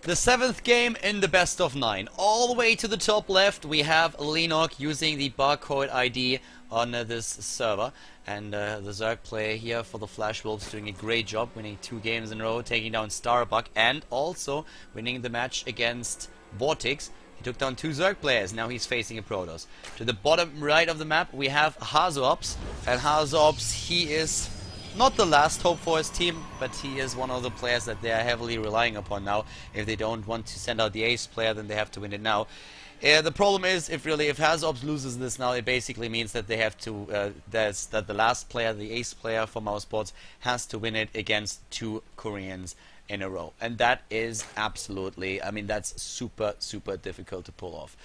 The 7th game in the best of 9. All the way to the top left we have Leenock using the barcode ID on this server. And the Zerg player here for the FlashWolves doing a great job, winning 2 games in a row, taking down Starbuck and also winning the match against Vortex. He took down 2 Zerg players, now he's facing a Protoss. To the bottom right of the map we have HasuObs, and HasuObs, he is not the last hope for his team, but he is one of the players that they are heavily relying upon now. If they don't want to send out the ace player, then they have to win it now. The problem is, if HasuObs loses this now, it basically means that they have to, that the last player, the ace player for MouseSports, has to win it against 2 Koreans in a row. And that is absolutely, I mean, that's super, super difficult to pull off.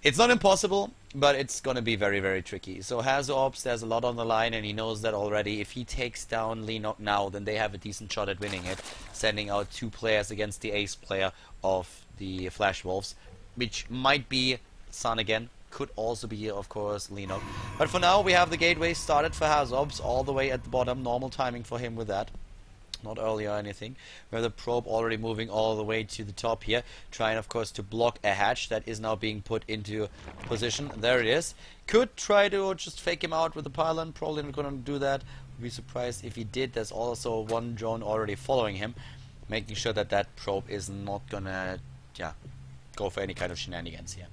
It's not impossible, but it's going to be very, very tricky. So HasuObs, there's a lot on the line, and he knows that already. If he takes down Leenock now, then they have a decent shot at winning it, sending out 2 players against the ace player of the FlashWolves, which might be Sun again, could also be, of course, Leenock. But for now, we have the gateway started for HasuObs, all the way at the bottom, normal timing for him with that. Not early or anything. We have the probe already moving all the way to the top here, trying of course to block a hatch that is now being put into position. There it is. Could try to just fake him out with the pylon, probably not gonna do that. Would be surprised if he did. There's also 1 drone already following him, making sure that that probe is not gonna go for any kind of shenanigans here.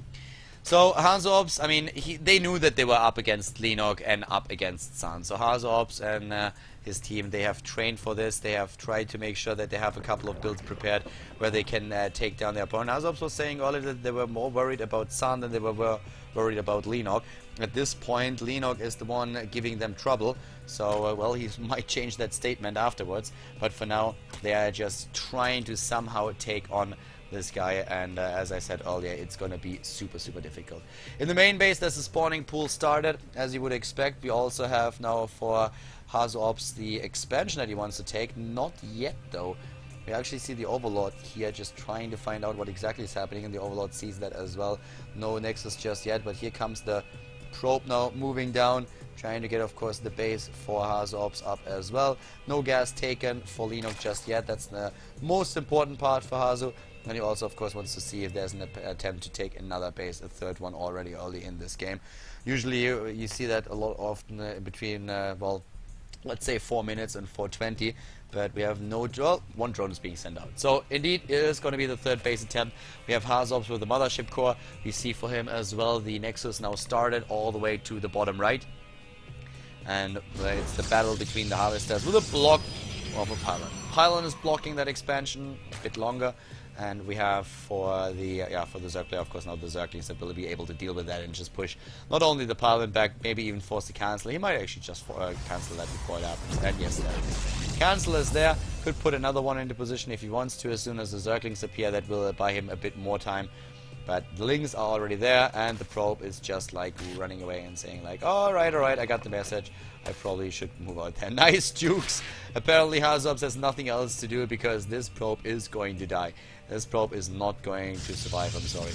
So HasuObs, I mean, they knew that they were up against Leenock and up against Sun. So HasuObs and his team, they have trained for this. They have tried to make sure that they have a couple of builds prepared where they can take down their opponent. HasuObs was saying earlier that they were more worried about Sun than they were worried about Leenock. At this point, Leenock is the one giving them trouble. So, well, he might change that statement afterwards. But for now, they are just trying to somehow take on this guy, and as I said earlier, it's gonna be super, super difficult. In the main base, there's a spawning pool started, as you would expect. We also have now for HasuObs the expansion that he wants to take. Not yet, though. We actually see the Overlord here just trying to find out what exactly is happening, and the Overlord sees that as well. No Nexus just yet, but here comes the probe now moving down, trying to get, of course, the base for HasuObs up as well. No gas taken for Leenock just yet. That's the most important part for Hasu. And he also, of course, wants to see if there's an attempt to take another base, a 3rd one already early in this game. Usually you see that a lot often between, well, let's say 4 minutes and 4:20, but we have no well, 1 drone is being sent out. So indeed, it is going to be the 3rd base attempt. We have HasuObs with the mothership core. We see for him as well the Nexus now started all the way to the bottom right. And it's the battle between the harvesters with a block of a pylon. Pylon is blocking that expansion a bit longer. And we have for the Zerg player, of course, now the Zerglings that will be able to deal with that and just push not only the pylon back, maybe even force the cancel. He might actually just cancel that before it happens. And yes, there it is. Cancel is there. Could put another one into position if he wants to. As soon as the Zerglings appear, that will buy him a bit more time. But the links are already there, and the probe is just like running away and saying like, alright, I got the message. I probably should move out there. Nice jukes! Apparently HasuObs has nothing else to do because this probe is going to die. This probe is not going to survive, I'm sorry.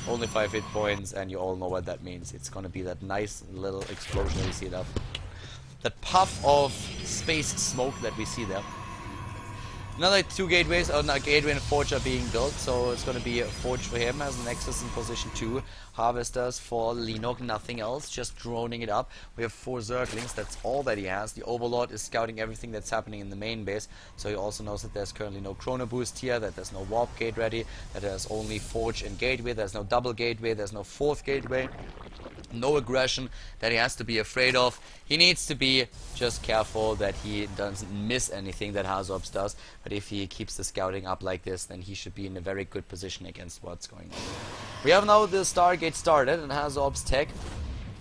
Only 5 hit points, and you all know what that means. It's gonna be that nice little explosion that you see there. That puff of space smoke that we see there. Another 2 gateways, a gateway and a forge are being built, so it's going to be a forge for him as a Nexus in position 2. Harvesters for Leenock, nothing else, just droning it up. We have 4 Zerglings, that's all that he has. The Overlord is scouting everything that's happening in the main base, so he also knows that there's currently no Chrono Boost here, that there's no Warp Gate ready, that there's only Forge and Gateway, there's no double gateway, there's no 4th gateway. No aggression that he has to be afraid of. He needs to be just careful that he doesn't miss anything that HasuObs does. But if he keeps the scouting up like this, then he should be in a very good position against what's going on. We have now the Stargate started, and HasuObs tech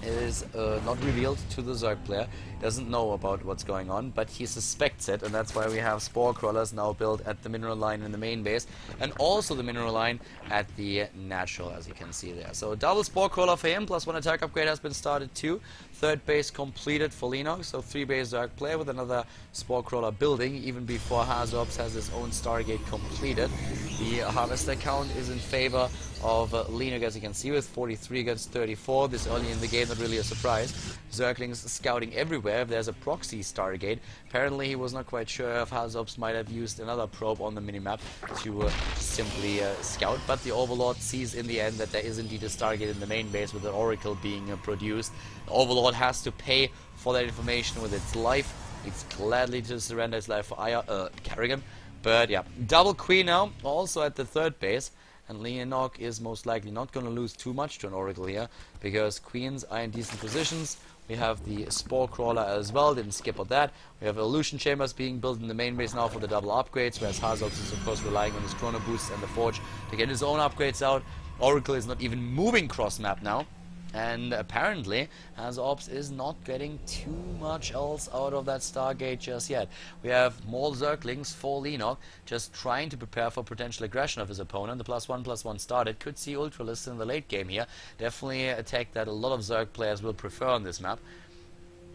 is not revealed to the Zerg player. Doesn't know about what's going on, but he suspects it, and that's why we have Spore Crawlers now built at the mineral line in the main base, and also the mineral line at the natural, as you can see there. So double Spore Crawler for him, plus 1 attack upgrade has been started too. 3rd base completed for Leenock, so 3 base Zerg player with another Spore Crawler building, even before HasuObs has his own Stargate completed. The harvester count is in favor of Leenock, as you can see, with 43 against 34. This early in the game, not really a surprise. Zerglings scouting everywhere. There's a proxy Stargate. Apparently he was not quite sure if HasuObs might have used another probe on the minimap to simply scout, but the Overlord sees in the end that there is indeed a Stargate in the main base with an Oracle being produced. The Overlord has to pay for that information with its life. It's gladly to surrender its life for Kerrigan. But yeah, double Queen now, also at the third base. And Leenock is most likely not going to lose too much to an Oracle here, because Queens are in decent positions. We have the Spore Crawler as well, didn't skip on that. We have Illusion Chambers being built in the main base now for the double upgrades, whereas HasuObs is of course relying on his Chrono Boost and the Forge to get his own upgrades out. Oracle is not even moving cross-map now. And apparently, HasuObs is not getting too much else out of that Stargate just yet. We have more Zerglings for Leenock, just trying to prepare for potential aggression of his opponent. The +1/+1 started. Could see Ultralists in the late game here. Definitely a tech that a lot of Zerg players will prefer on this map.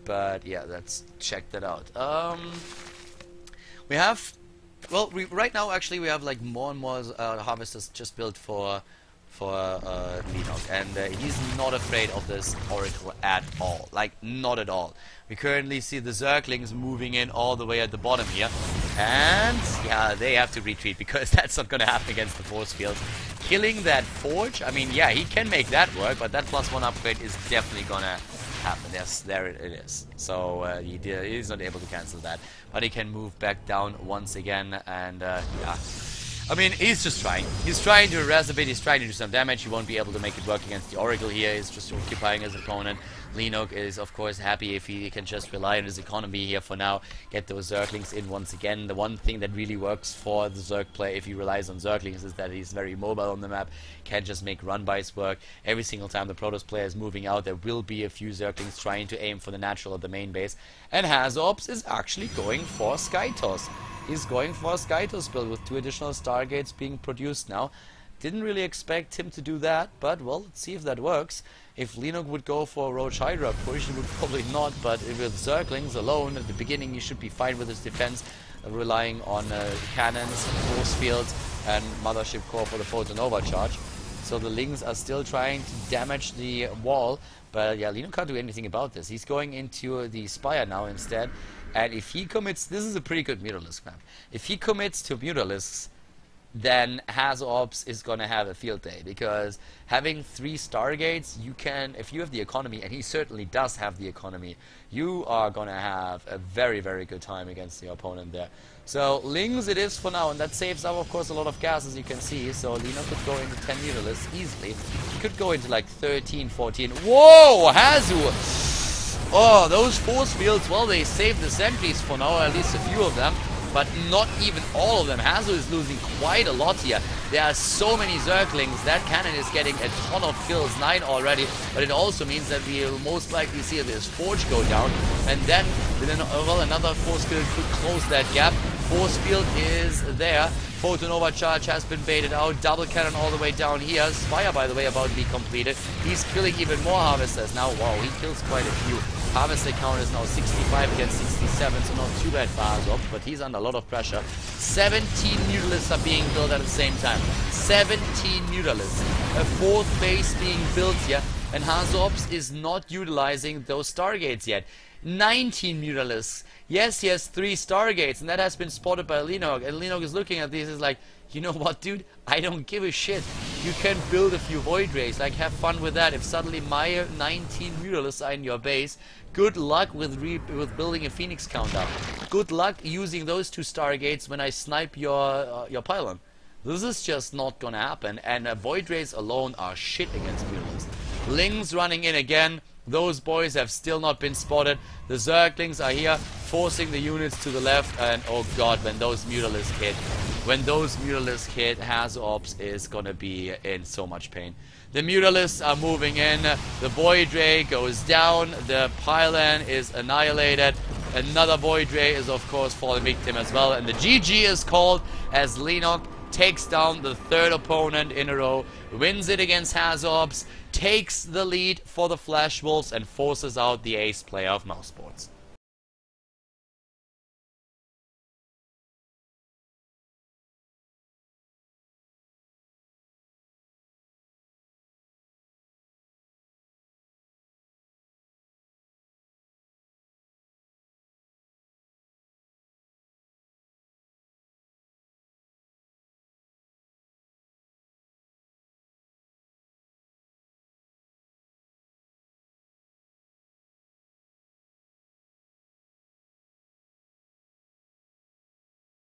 But yeah, let's check that out. We have, well, right now actually we have like more and more harvesters just built for Leenock, and he's not afraid of this Oracle at all, like not at all. We currently see the Zerglings moving in all the way at the bottom here, and yeah, they have to retreat because that's not going to happen against the force field. Killing that Forge, I mean, yeah, he can make that work, but that +1 upgrade is definitely going to happen. Yes, there it is. So he's not able to cancel that, but he can move back down once again, and yeah. I mean, he's just trying. He's trying to harass a bit, he's trying to do some damage. He won't be able to make it work against the Oracle here. He's just occupying his opponent. Leenock is, of course, happy if he can just rely on his economy here for now. Get those Zerglings in once again. The one thing that really works for the Zerg player if he relies on Zerglings is that he's very mobile on the map. Can just make run-bys work. Every single time the Protoss player is moving out, there will be a few Zerglings trying to aim for the natural of the main base. And HasuObs is actually going for Sky Toss. He's going for a Sky Toss build with 2 additional Stargates being produced now. Didn't really expect him to do that, but well, let's see if that works. If Leenock would go for a Roach Hydra push, he would probably not, but with Zerglings alone, at the beginning he should be fine with his defense, relying on cannons, force fields, and Mothership Core for the Photon Overcharge. So the Lings are still trying to damage the wall, but yeah, Leenock can't do anything about this. He's going into the Spire now instead. And if he commits, this is a pretty good Mutalisk map. If he commits to Mutalisks, then HasuObs is going to have a field day. Because having 3 Stargates, you can, if you have the economy, and he certainly does have the economy, you are going to have a very, very good time against the opponent there. So, Lings it is for now, and that saves up, of course, a lot of gas, as you can see. So, Leenock could go into 10 Mutalisks easily. He could go into like 13, 14. Whoa! Hasu! Oh, those force fields, well, they saved the sentries for now, at least a few of them, but not even all of them. Hasu is losing quite a lot here. There are so many Zerglings. That cannon is getting a ton of kills, 9 already, but it also means that we will most likely see this Forge go down, and then well, another force field could close that gap. Force field is there. Photon Overcharge has been baited out. Double cannon all the way down here. Spire, by the way, about to be completed. He's killing even more Harvesters now. Wow, he kills quite a few. Harvester count is now 65 against 67, so not too bad for HasuObs, but he's under a lot of pressure. 17 Mutalisks are being built at the same time. 17 Mutalisks. A 4th base being built here, and HasuObs is not utilizing those Stargates yet. 19 Mutalisks. Yes, he has 3 Stargates, and that has been spotted by Leenock. And Leenock is looking at these, is like, you know what, dude? I don't give a shit. You can build a few Void Rays, like, have fun with that. If suddenly my 19 Mutalisks are in your base, good luck with building a Phoenix countdown. Good luck using those 2 Stargates when I snipe your pylon. This is just not gonna happen, and Void Rays alone are shit against Mutalisks. Lings running in again. Those boys have still not been spotted. The Zerglings are here, forcing the units to the left, and oh god, when those Mutalisks hit, HasuObs is gonna be in so much pain. The Mutalisks are moving in, the Void Ray goes down, the pylon is annihilated, another Void Ray is of course falling victim as well, and the GG is called as Leenock takes down the 3rd opponent in a row, wins it against HasuObs, takes the lead for the FlashWolves, and forces out the ace player of MouseSports.